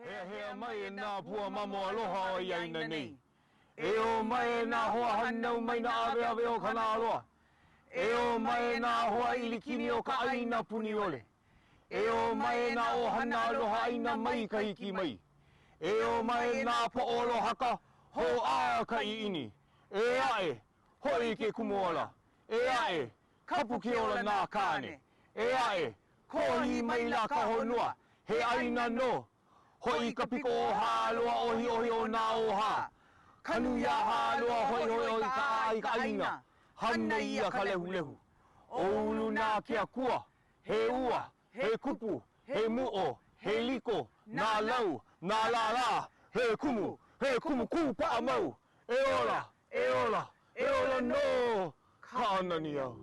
He mai na pua mamo aloha o iaina nei. E o mai na hoa hanau mai na ave ave o kana aloha. E o mai na hoa ilikini o ka aina puni ole. E o mai na o hana aloha aina mai ka hiki mai. E o mai na po olo haka ho a ka iini. E ae, hoi ke kumuola. E ae, kapu ke ola nā kāne. E ae, kohi mai la ka honua. He aina no. Hoi ka piko o hāloa ohi ohi o nā oha. Kanu ia hāloa hoi hoi hoi ka ai ka aina. Hana ia ka lehu lehu. O ulu nā kia kua. He ua, he kupu, he muo, he liko, nā lau, nā la la. He kumu ku pa mau. E ola, e ola, e ola no. Ka anani au.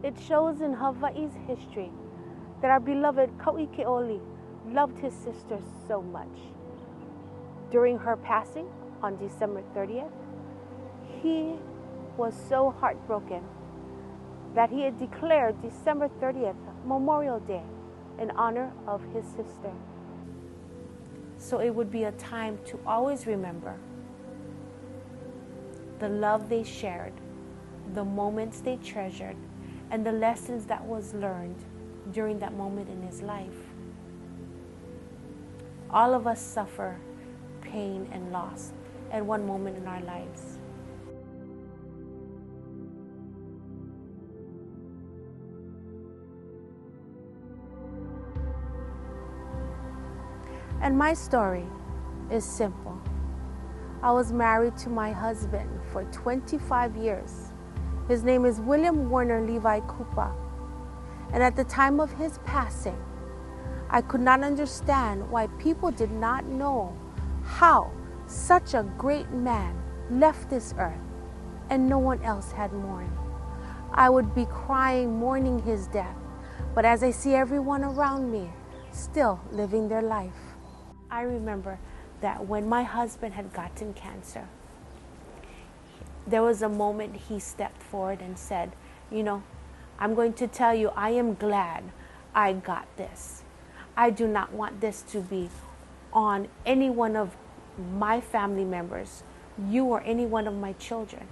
It shows in Hawaiʻi's history that our beloved Kauikeoli loved his sister so much. During her passing on December 30th, he was so heartbroken that he had declared December 30th Memorial Day in honor of his sister. So it would be a time to always remember the love they shared, the moments they treasured, and the lessons that was learned during that moment in his life. All of us suffer pain and loss at one moment in our lives. And my story is simple. I was married to my husband for 25 years. His name is William Warner Levi Kupa. And at the time of his passing, I could not understand why people did not know how such a great man left this earth and no one else had mourned. I would be crying mourning his death, but as I see everyone around me still living their life, I remember that when my husband had gotten cancer, there was a moment he stepped forward and said, you know, I'm going to tell you, I am glad I got this. I do not want this to be on any one of my family members, you or any one of my children,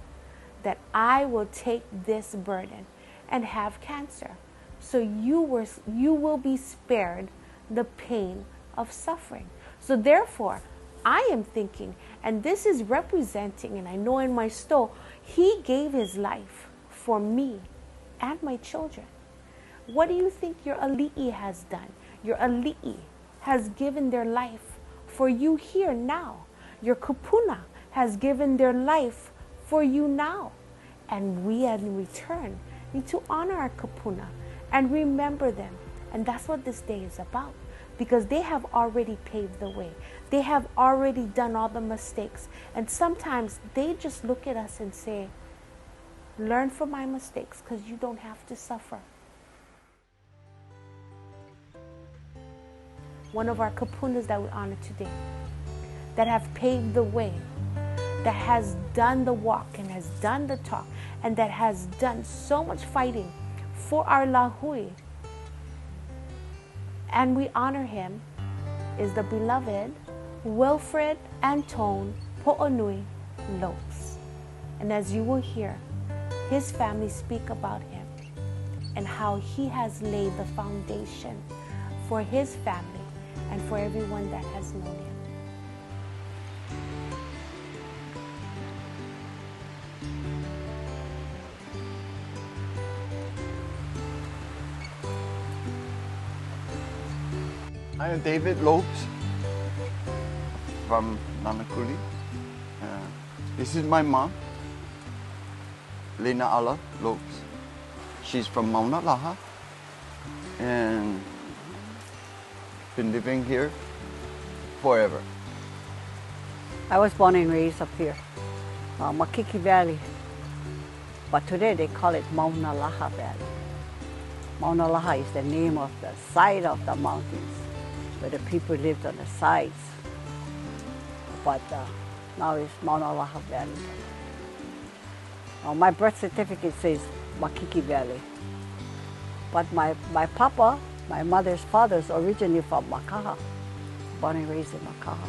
that I will take this burden and have cancer. So you will be spared the pain of suffering. So therefore, I am thinking, and this is representing, and I know in my soul, he gave his life for me and my children. What do you think your ali'i has done? Your ali'i has given their life for you here now. Your kupuna has given their life for you now. And we in return need to honor our kupuna and remember them. And that's what this day is about, because they have already paved the way. They have already done all the mistakes. And sometimes they just look at us and say, learn from my mistakes because you don't have to suffer. One of our kapunas that we honor today, that have paved the way, that has done the walk and has done the talk, and that has done so much fighting for our lahui, and we honor him, is the beloved Wilfred Antone Po'onui Lopes. And as you will hear, his family speak about him and how he has laid the foundation for his family and for everyone that has known him. I am David Lopes from Nanakuli. This is my mom, Lena Ala Lopes. She's from Mauna Laha and been living here forever. I was born and raised up here, Makiki Valley, but today they call it Mauna Laha Valley. Mauna Laha is the name of the side of the mountains where the people lived on the sides, but now it's Mauna Laha Valley. My birth certificate says Makiki Valley, but my papa My mother's father's originally from Makaha, born and raised in Makaha.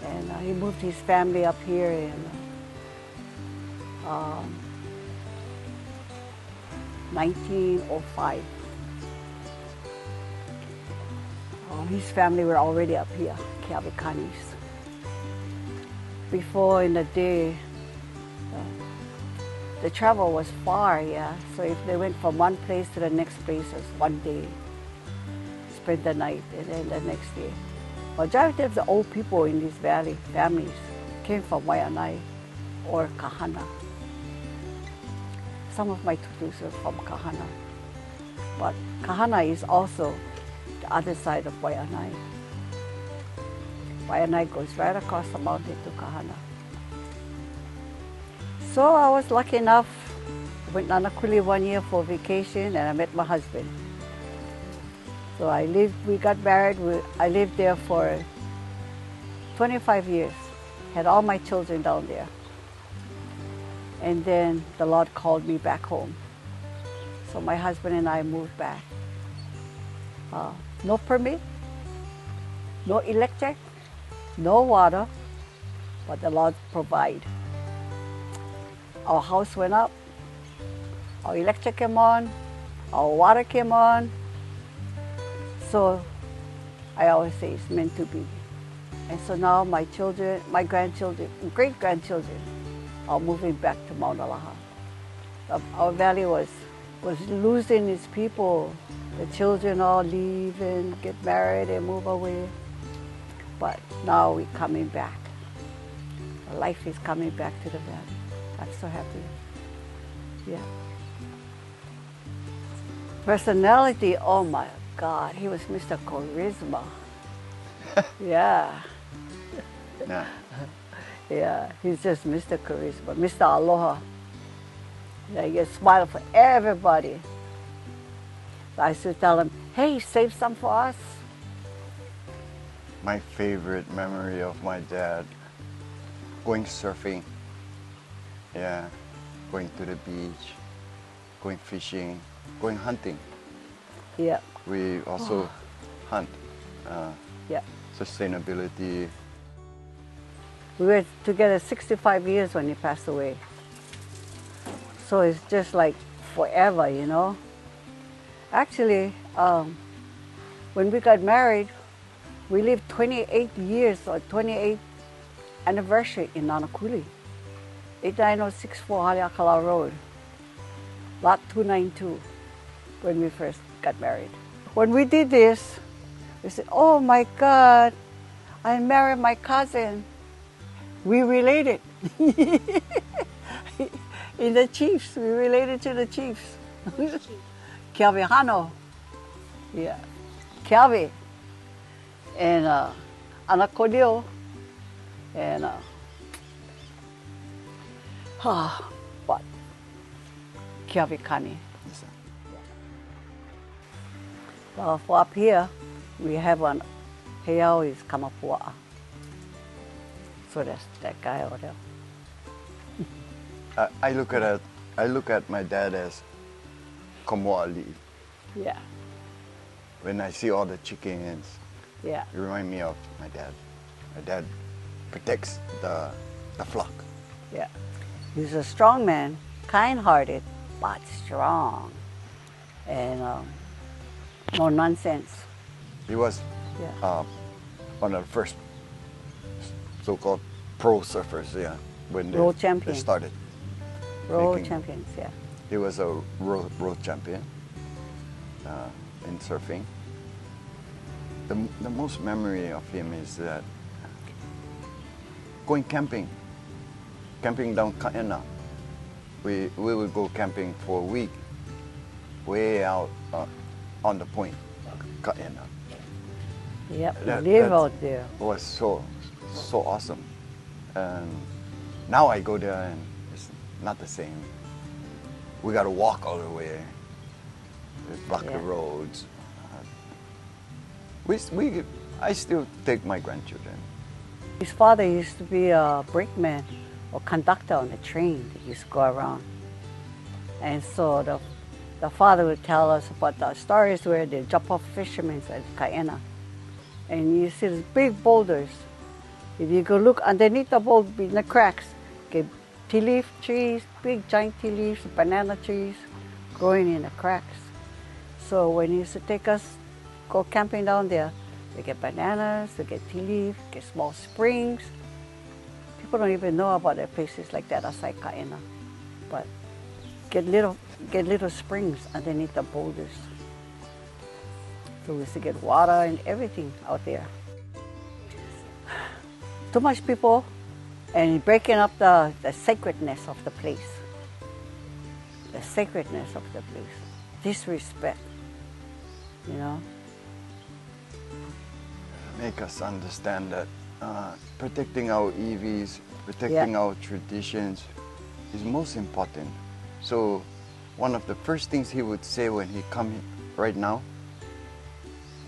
And he moved his family up here in 1905. His family were already up here, Keawikanis. Before in the day, the travel was far, yeah. So if they went from one place to the next place, it was one day, spend the night, and then the next day. Majority of the old people in this valley, families, came from Waianae or Kahana. Some of my tutus are from Kahana, but Kahana is also the other side of Waianae. Waianae goes right across the mountain to Kahana. So I was lucky enough, went to Nanakuli 1 year for vacation, and I met my husband. So we got married, I lived there for 25 years, had all my children down there. And then the Lord called me back home. So my husband and I moved back. No permit, no electric, no water, but the Lord provided. Our house went up, our electric came on, our water came on. So I always say it's meant to be. And so now my children, my grandchildren, great-grandchildren are moving back to Mauna Laha. Our valley was losing its people. The children all leave and get married and move away. But now we're coming back. Life is coming back to the valley. I'm so happy. Yeah. Personality, oh my God, he was Mr. Charisma. Yeah. Yeah. Yeah, he's just Mr. Charisma, Mr. Aloha. Yeah, he gets smile for everybody. So I used to tell him, hey, save some for us. My favorite memory of my dad, going surfing. Yeah, going to the beach, going fishing, going hunting. Yeah. We also hunt. Yeah. Sustainability. We were together 65 years when he passed away. So it's just like forever, you know. Actually, when we got married, we lived 28 years or 28th anniversary in Nanakuli. 89064 Haleakala Road, lot 292, when we first got married. When we did this, we said, oh my God, I married my cousin. We related. In the chiefs, we related to the chiefs. Keawihano, yeah, Keawe, and Anakodeo, and what? Keawikani. Well, for up here, we have one. Heiau is Kamapua. So that's that guy over there. I look at my dad as Komoali. Yeah. When I see all the chickens, Yeah. it reminds me of my dad. My dad protects the flock. Yeah. He's a strong man, kind-hearted, but strong. And no nonsense. He was Yeah. one of the first so-called pro surfers, yeah, when World they champion. started. World making- champions, yeah. He was a world champion in surfing. The most memory of him is that going camping down Kaena. We would go camping for a week, way out on the point, Kaena. Yep, That- live that's- out there. It was so awesome. And now I go there and it's not the same. We got to walk all the way. We block the Yeah. roads. I still take my grandchildren. His father used to be a brakeman or conductor on the train that used to go around. And so the father would tell us about the stories where they jump off fishermen at Kaena. And you see these big boulders. If you go look underneath the boulder, in the cracks, get tea leaf trees, big giant tea leaves, banana trees growing in the cracks. So when he used to take us, go camping down there, we get bananas, we get tea leaf, get small springs. People don't even know about the places like that outside Kaena, but get little springs underneath the boulders. So we used to get water and everything out there. Too much people and breaking up the sacredness of the place. The sacredness of the place. Disrespect, you know. Make us understand that protecting our EVs, protecting our traditions is most important. So one of the first things he would say when he come right now,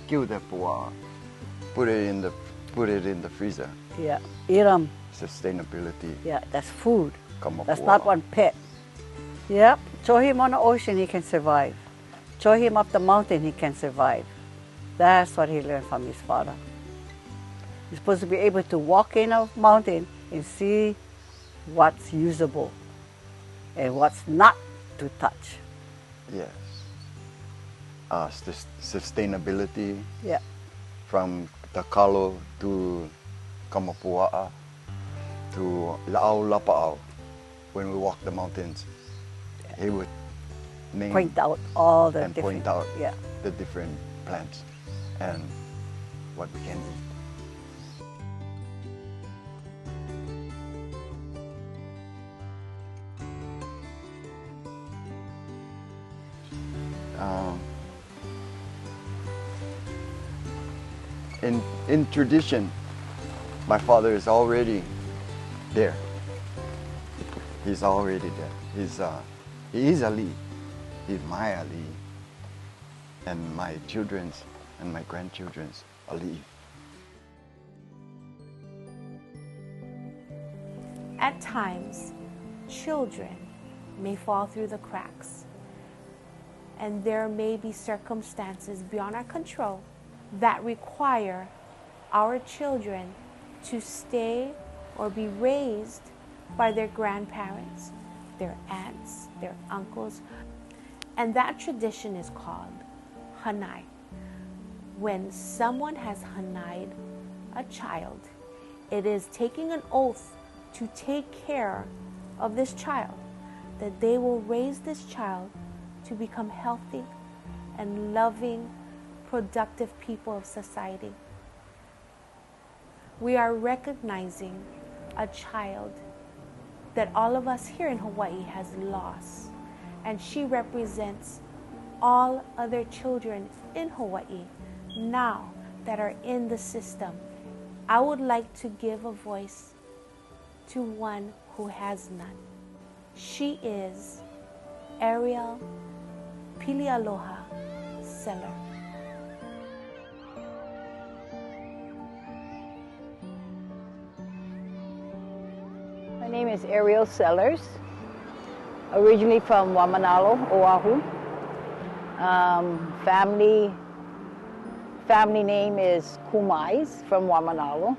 kill that pua'a, put it in the freezer. Yeah, eat them. Sustainability. Yeah, that's food. That's Kamapua'a. not one pet. Yep, throw him on the ocean, he can survive. Throw him up the mountain, he can survive. That's what he learned from his father. He's supposed to be able to walk in a mountain and see what's usable and what's not to touch. Yes. Sustainability. Yeah. From Takalo to Kamapua'a to La'au Lapa'au. When we walk the mountains, he would name Point out all the and different, point out yeah. the different plants and what we can eat. In tradition, my father is already there. He's already there. He is Ali. He's my Ali. And my children's and my grandchildren's Ali. At times, children may fall through the cracks, and there may be circumstances beyond our control that require our children to stay or be raised by their grandparents, their aunts, their uncles. And that tradition is called hanai. When someone has hanai'd a child, it is taking an oath to take care of this child, that they will raise this child to become healthy and loving, productive people of society. We are recognizing a child that all of us here in Hawaii has lost, and she represents all other children in Hawaii now that are in the system. I would like to give a voice to one who has none. She is Ariel Pili Aloha Seller. My name is Ariel Sellers, originally from Waimanalo, Oahu. Family name is Kumais from Waimanalo.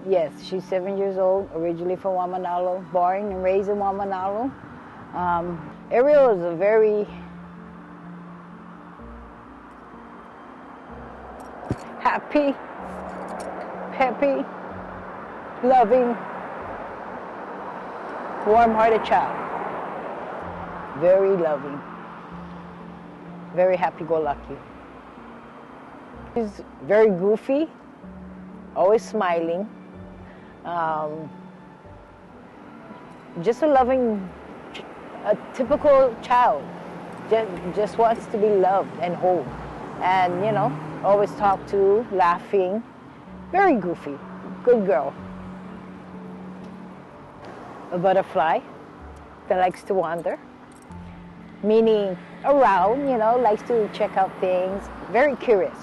Yes, she's 7 years old, originally from Waimanalo, born and raised in Waimanalo. Ariel is a very happy, peppy, loving, warm-hearted child. Very loving, very happy-go-lucky. She's very goofy, always smiling. Just a loving, a typical child. Just wants to be loved and whole. And, you know, always talk to, laughing. Very goofy, good girl. A butterfly that likes to wander, meaning around, you know, likes to check out things, very curious.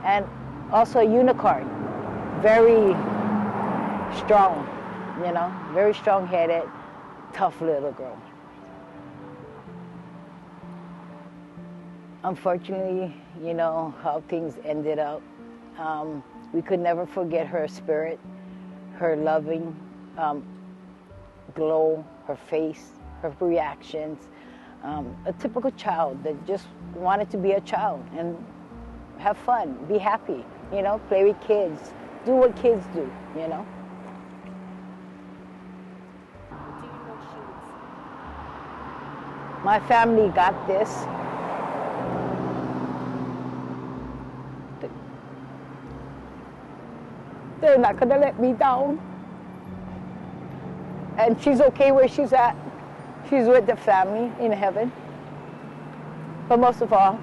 And also a unicorn, very strong, you know, very strong-headed, tough little girl. Unfortunately, you know how things ended up. We could never forget her spirit, her loving glow, her face, her reactions. A typical child that just wanted to be a child and have fun, be happy, you know, play with kids, do what kids do, you know. Do you know she would My family got this. They're not gonna let me down. And she's okay where she's at. She's with the family in heaven. But most of all,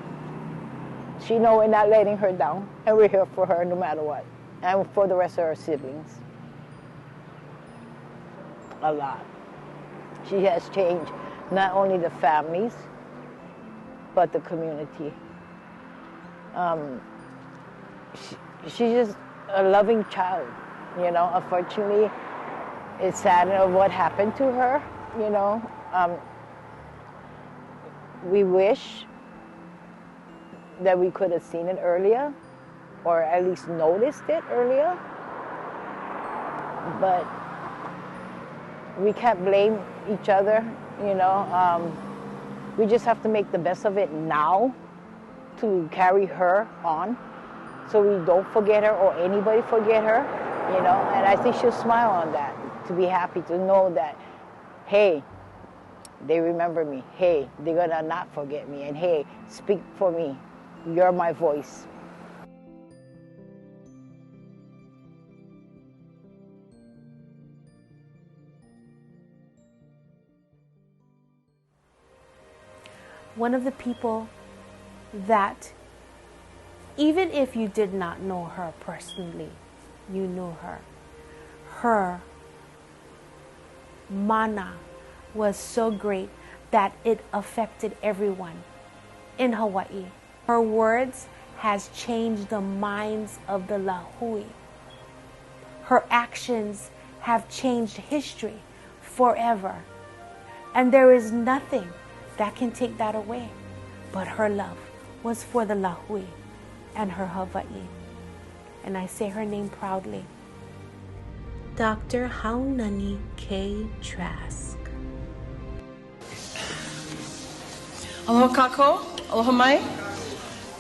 she knows we're not letting her down, and we're here for her no matter what, and for the rest of her siblings. A lot. She has changed not only the families, but the community. She's just a loving child, you know. Unfortunately, it's sad of what happened to her, you know. We wish that we could have seen it earlier, or at least noticed it earlier. But we can't blame each other, you know. We just have to make the best of it now to carry her on, so we don't forget her or anybody forget her, you know. And I think she'll smile on that, to be happy to know that, hey, they remember me. Hey, they're gonna not forget me. And hey, speak for me. You're my voice. one of the people that, even if you did not know her personally, you knew her. Her mana was so great that it affected everyone in Hawaii. Her words has changed the minds of the Lahui. Her actions have changed history forever. And there is nothing that can take that away. But her love was for the Lahui and her Hawaii. And I say her name proudly. Dr. Haunani K. Trask. Aloha kako, aloha mai.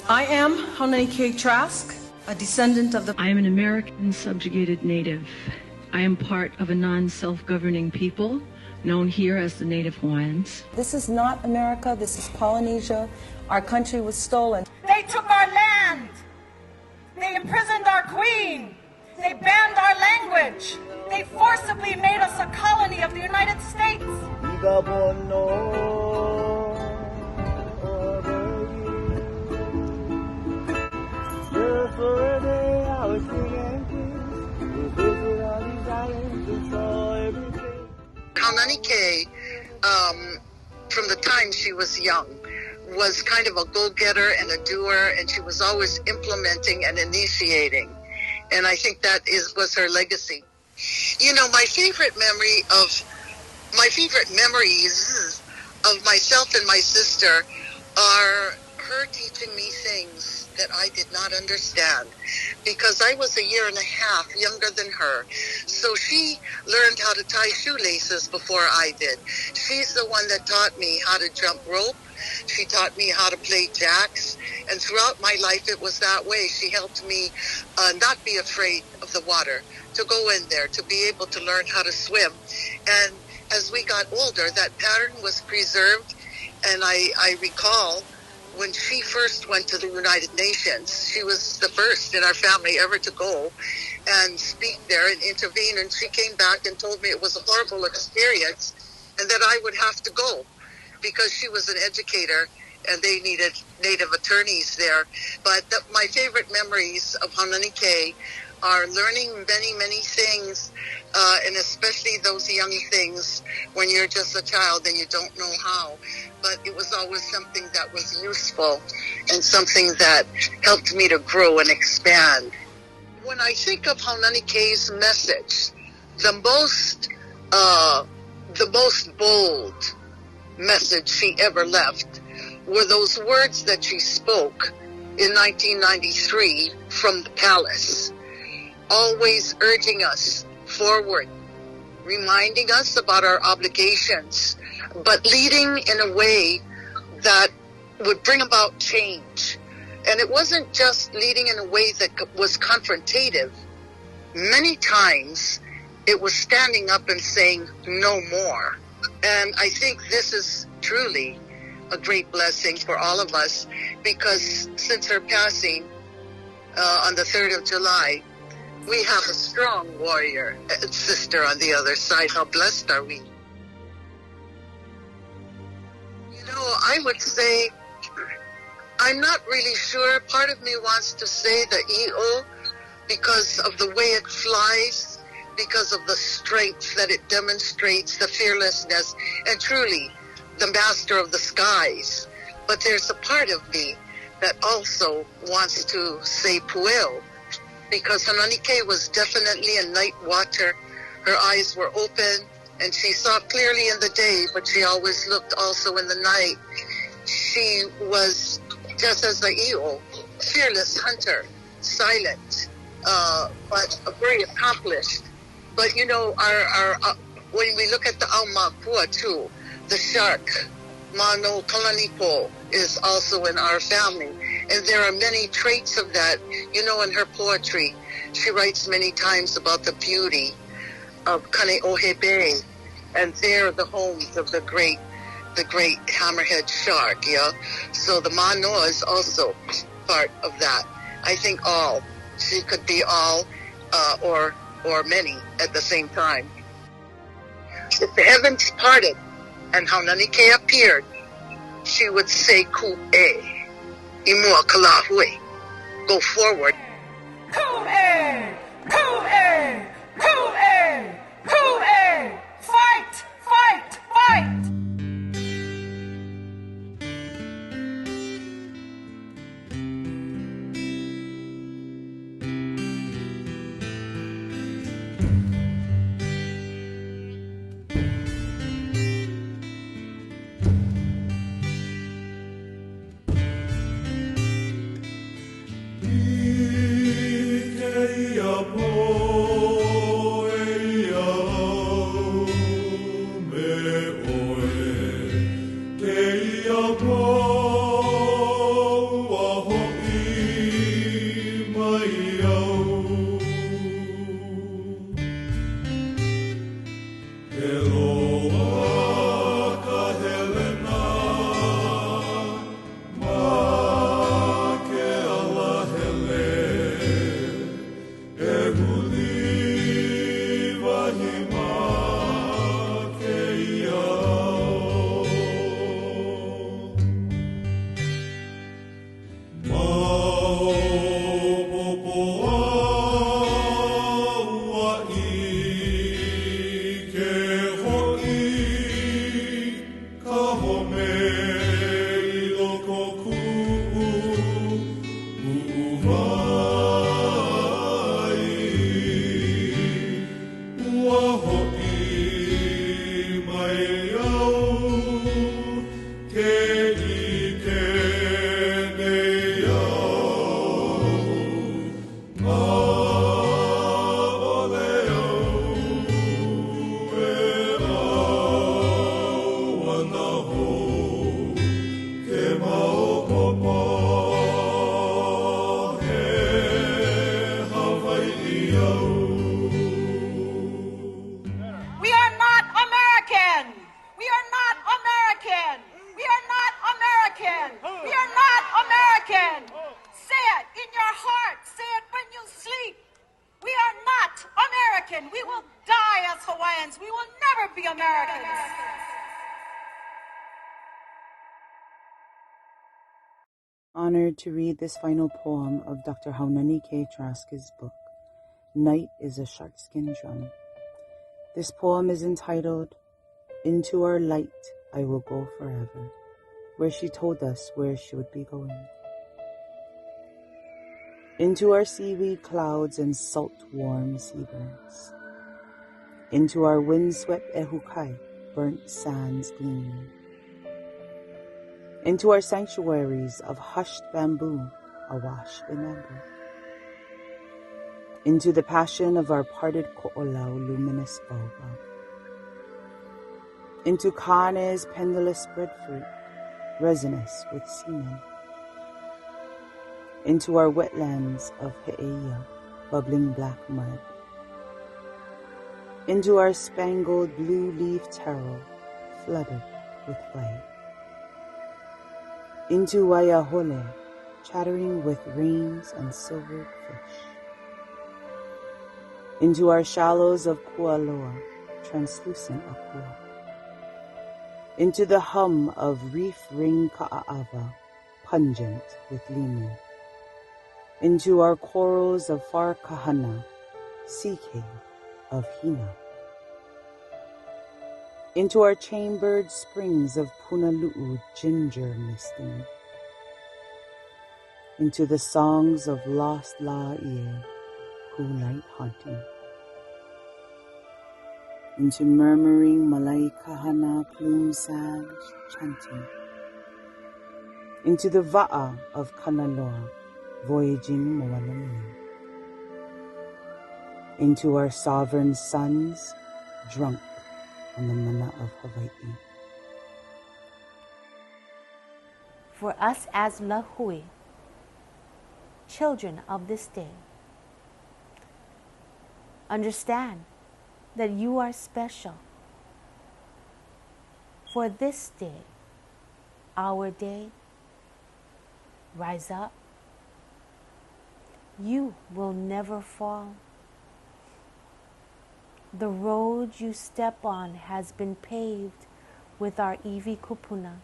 I am Haunani K. Trask, a descendant of the... I am an American subjugated native. I am part of a non-self-governing people known here as the Native Hawaiians. This is not America, this is Polynesia. Our country was stolen. They took our land. They imprisoned our queen. They banned our language. They forcibly made us a colony of the United States. Haunani K, from the time she was young, was kind of a go-getter and a doer, and she was always implementing and initiating. And I think that was her legacy. You know, my favorite memories of myself and my sister are her teaching me things that I did not understand, because I was 1.5 years younger than her. So she learned how to tie shoelaces before I did. She's the one that taught me how to jump rope. She taught me how to play jacks. And throughout my life, it was that way. She helped me not be afraid of the water, to go in there, to be able to learn how to swim. And as we got older, that pattern was preserved. And I recall when she first went to the United Nations, she was the first in our family ever to go and speak there and intervene. And she came back and told me it was a horrible experience and that I would have to go because she was an educator and they needed Native attorneys there. But my favorite memories of Haunani K are learning many, many things, and especially those young things when you're just a child and you don't know how. But it was always something that was useful and something that helped me to grow and expand. When I think of Haunani K's message, the most bold message she ever left were those words that she spoke in 1993 from the palace, always urging us forward, reminding us about our obligations, but leading in a way that would bring about change. And it wasn't just leading in a way that was confrontative. Many times it was standing up and saying no more. And I think this is truly a great blessing for all of us, because since her passing on the 3rd of July, we have a strong warrior and sister on the other side. How blessed are we? You know, I would say, I'm not really sure. Part of me wants to say the EO because of the way it flies, because of the strength that it demonstrates, the fearlessness, and truly the master of the skies. But there's a part of me that also wants to say Pueo, because Haunani K was definitely a night watcher. Her eyes were open, and she saw clearly in the day, but she always looked also in the night. She was, just as the Eo, fearless hunter, silent, but very accomplished. But you know, our when we look at the Aumakua too, the shark, Mano Kalanipo, is also in our family. And there are many traits of that. You know, in her poetry, she writes many times about the beauty of Kaneohe Bay, and there the homes of the great hammerhead shark, yeah? So the Manoa is also part of that. I think all. She could be all or many at the same time. If the heavens parted and Haunani K appeared, she would say Ku'e, Imua Kalahui. Go forward. Ku'e! Ku'e! Ku'e! Ku'e! Fight! Fight! Fight! We will die as Hawaiians. We will never be Americans. Honored to read this final poem of Dr. Haunani K. Trask's book, Night is a Sharkskin Drum. This poem is entitled, Into Our Light I Will Go Forever, where she told us where she would be going. Into our seaweed clouds and salt warm seabirds. Into our windswept ehukai, burnt sands gleaming. into our sanctuaries of hushed bamboo awash in amber, into the passion of our parted ko'olau luminous baobab, into Kane's pendulous breadfruit, resinous with semen, into our wetlands of He'eia, bubbling black mud, into our spangled blue leaf taro, flooded with white, into Waiahole, chattering with rains and silvered fish, into our shallows of Kualoa, translucent akua, into the hum of reef ring ka'aava, pungent with limu, into our corals of far kahana, sea cave of hina, into our chambered springs of Punalu'u ginger misting, into the songs of lost la'ie, who light haunting, into murmuring malaikahana plume sage chanting, into the va'a of Kanaloa, voyaging moanami, into our sovereign sons, drunk on the mana of Hawaiʻi. For us as Lahui, children of this day, understand that you are special. For this day, our day, rise up. You will never fall. The road you step on has been paved with our iwi kupuna,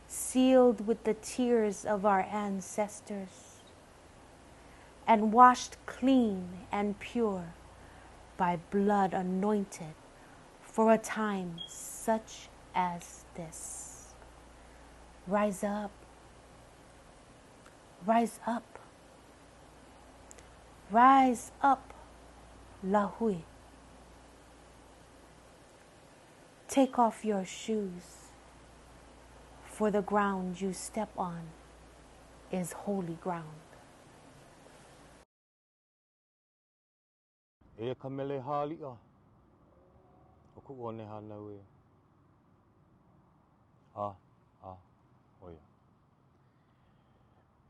sealed with the tears of our ancestors, and washed clean and pure by blood anointed for a time such as this. Rise up. Rise up. Rise up, Lahui. Take off your shoes, for the ground you step on is holy ground. E ka mele hālia, o ku o ne hanau e. Oia.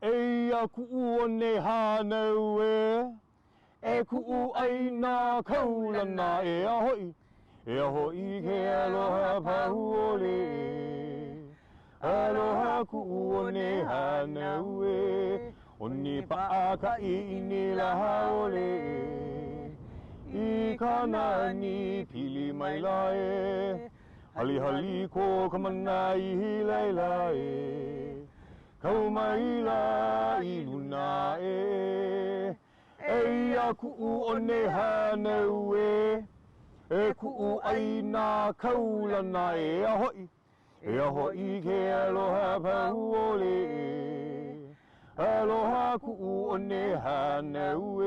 E a ku o ne hanau e ku u ai nā kaulana e a hoi. E a hoi ke aloha pahu ole. Aloha ku u o ne hanau o ni paaka I ni laha ole. I kana ni pili mai lae, hali hali ko kamana I lae. Kau mai la I luna e a ku o ne hanau e ku u ai nā kaulana e a hoi ke aloha pahu ole. Aloha ku o ne hanau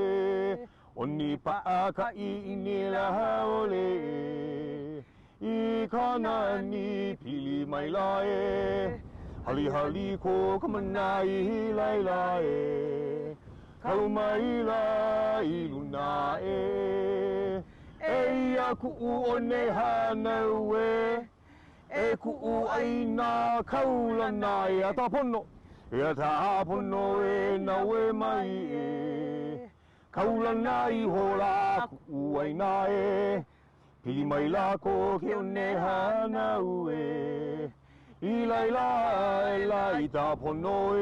o ni paaka I ni laha ole. I kana ni pili mai lae, hali hali ko kamana I lae. Kau mai la I luna e a ku o ne hanau e ku u ai nā kaulana e a tapono. E a tapono na we mai kaulana I hola ku u ai nā pili mai la ko ke o ne hanau I laila I tapono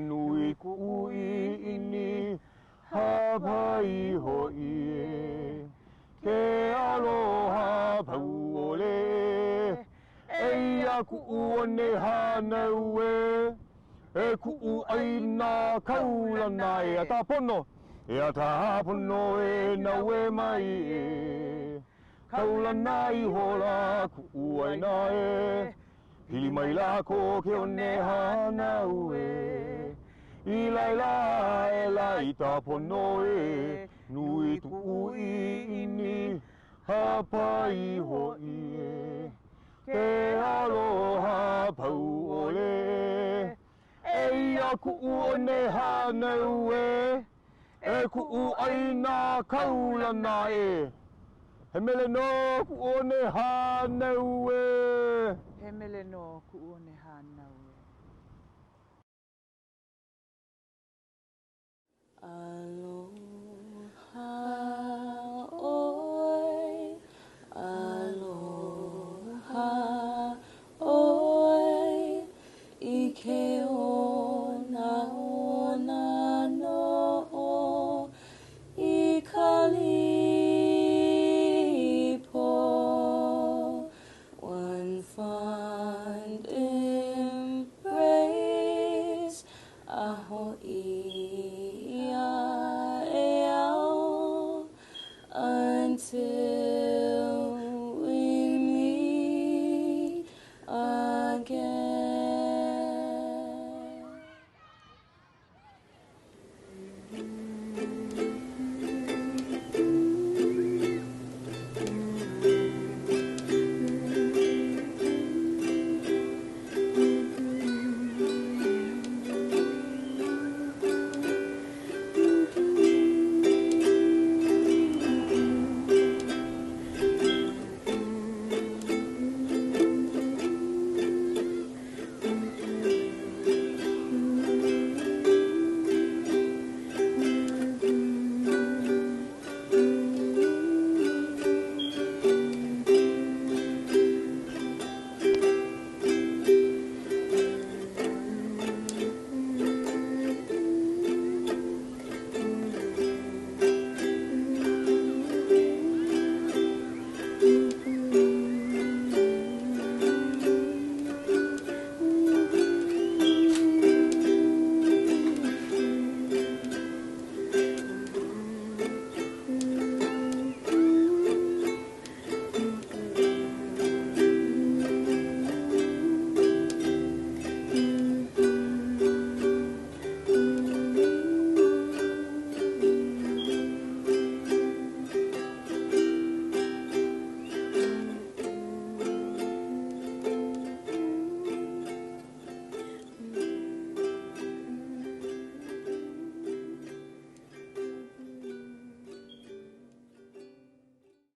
nui ku u I ini hapai hoi ke aloha pau ole. E a ku u ne hanau e ku u ai nā kaulana e a tapono. E a tapono na we mai kaulana I hola ku u ai nā pili mai la ko ke o ne hanau I laila I tapono nui tu u I ini hapai hoi Ke aloha pau ole E ia ku'u o ne hanau e E ku'u aina kaulana e He mele no ku'u o ne hanau e He mele no ku'u o ne hanau e Aloha